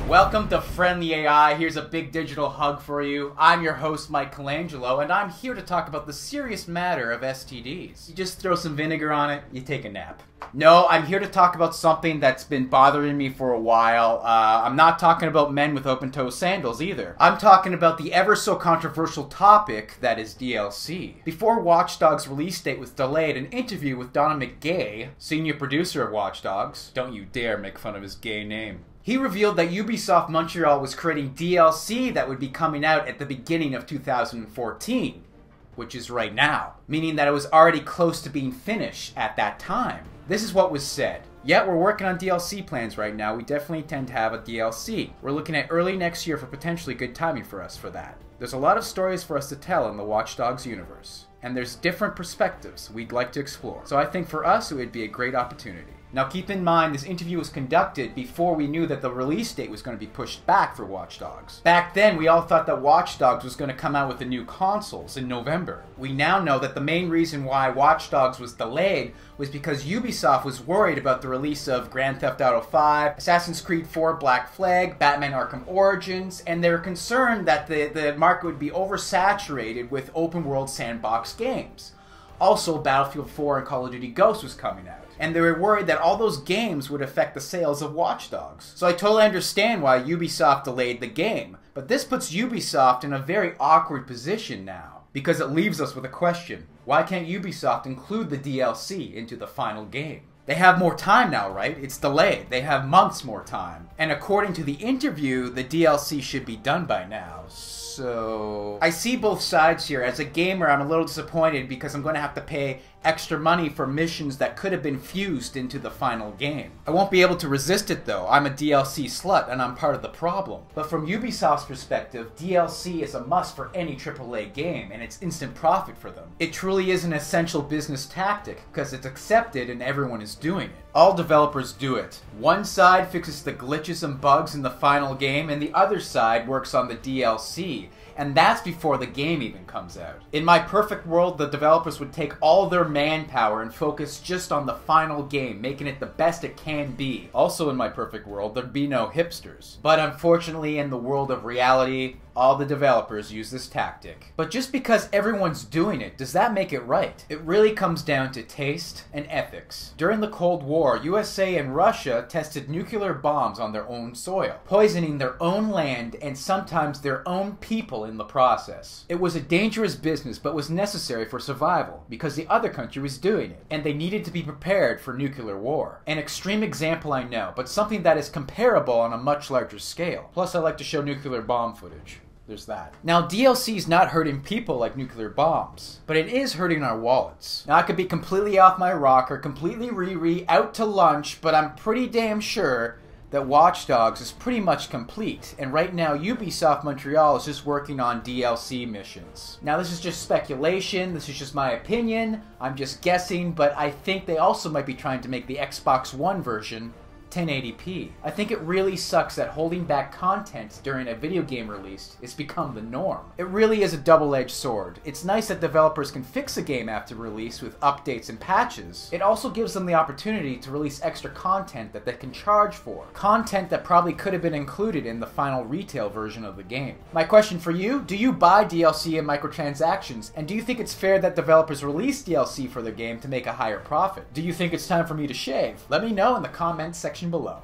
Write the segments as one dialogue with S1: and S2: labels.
S1: Welcome to Friendly AI. Here's a big digital hug for you. I'm your host, Mike Colangelo, and I'm here to talk about the serious matter of STDs. You just throw some vinegar on it, you take a nap. No, I'm here to talk about something that's been bothering me for a while. I'm not talking about men with open-toe sandals either. I'm talking about the ever-so-controversial topic that is DLC. Before Watch Dogs' release date was delayed, an interview with Donna McGay, senior producer of Watch Dogs, don't you dare make fun of his gay name, he revealed that Ubisoft Montreal was creating DLC that would be coming out at the beginning of 2014, which is right now, meaning that it was already close to being finished at that time. This is what was said. Yeah, we're working on DLC plans right now. We definitely intend to have a DLC. We're looking at early next year for potentially good timing for us for that. There's a lot of stories for us to tell in the Watch Dogs universe, and there's different perspectives we'd like to explore. So I think for us it would be a great opportunity. Now keep in mind, this interview was conducted before we knew that the release date was going to be pushed back for Watch Dogs. Back then, we all thought that Watch Dogs was going to come out with the new consoles in November. We now know that the main reason why Watch Dogs was delayed was because Ubisoft was worried about the release of Grand Theft Auto 5, Assassin's Creed 4 Black Flag, Batman Arkham Origins, and they were concerned that the market would be oversaturated with open-world sandbox games. Also, Battlefield 4 and Call of Duty Ghosts was coming out. And they were worried that all those games would affect the sales of Watch Dogs. So I totally understand why Ubisoft delayed the game, but this puts Ubisoft in a very awkward position now, because it leaves us with a question. Why can't Ubisoft include the DLC into the final game? They have more time now, right? It's delayed. They have months more time. And according to the interview, the DLC should be done by now. So I see both sides here. As a gamer, I'm a little disappointed because I'm going to have to pay extra money for missions that could have been fused into the final game. I won't be able to resist it though. I'm a DLC slut and I'm part of the problem. But from Ubisoft's perspective, DLC is a must for any AAA game and it's instant profit for them. It truly is an essential business tactic because it's accepted and everyone is doing it. All developers do it. One side fixes the glitches and bugs in the final game and the other side works on the DLC. And that's before the game even comes out. In my perfect world, the developers would take all their manpower and focus just on the final game, making it the best it can be. Also in my perfect world, there'd be no hipsters. But unfortunately, in the world of reality, all the developers use this tactic. But just because everyone's doing it, does that make it right? It really comes down to taste and ethics. During the Cold War, USA and Russia tested nuclear bombs on their own soil, poisoning their own land and sometimes their own people in the process. It was a dangerous business but was necessary for survival because the other country was doing it, and they needed to be prepared for nuclear war. An extreme example, I know, but something that is comparable on a much larger scale. Plus, I like to show nuclear bomb footage. There's that. Now, DLC is not hurting people like nuclear bombs, but it is hurting our wallets. Now, I could be completely off my rocker, completely out to lunch, but I'm pretty damn sure that Watch Dogs is pretty much complete, and right now Ubisoft Montreal is just working on DLC missions. Now, this is just speculation, this is just my opinion, I'm just guessing, but I think they also might be trying to make the Xbox One version 1080p. I think it really sucks that holding back content during a video game release has become the norm. It really is a double-edged sword. It's nice that developers can fix a game after release with updates and patches. It also gives them the opportunity to release extra content that they can charge for. Content that probably could have been included in the final retail version of the game. My question for you, do you buy DLC and microtransactions? And do you think it's fair that developers release DLC for their game to make a higher profit? Do you think it's time for me to shave? Let me know in the comments section below.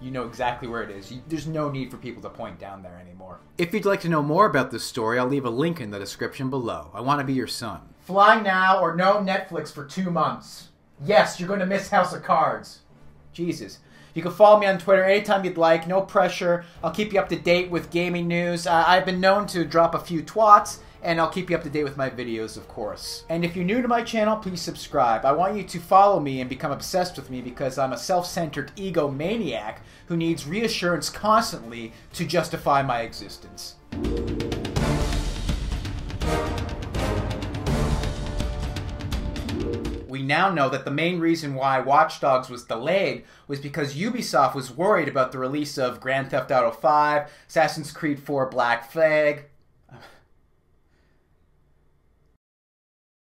S1: You know exactly where it is. There's no need for people to point down there anymore. If you'd like to know more about this story, I'll leave a link in the description below. I want to be your son. Fly now or no Netflix for 2 months. Yes, you're going to miss House of Cards. Jesus. You can follow me on Twitter anytime you'd like. No pressure. I'll keep you up to date with gaming news. I've been known to drop a few twats, and I'll keep you up to date with my videos, of course. And if you're new to my channel, please subscribe. I want you to follow me and become obsessed with me because I'm a self-centered egomaniac who needs reassurance constantly to justify my existence. We now know that the main reason why Watch Dogs was delayed was because Ubisoft was worried about the release of Grand Theft Auto 5, Assassin's Creed 4 Black Flag,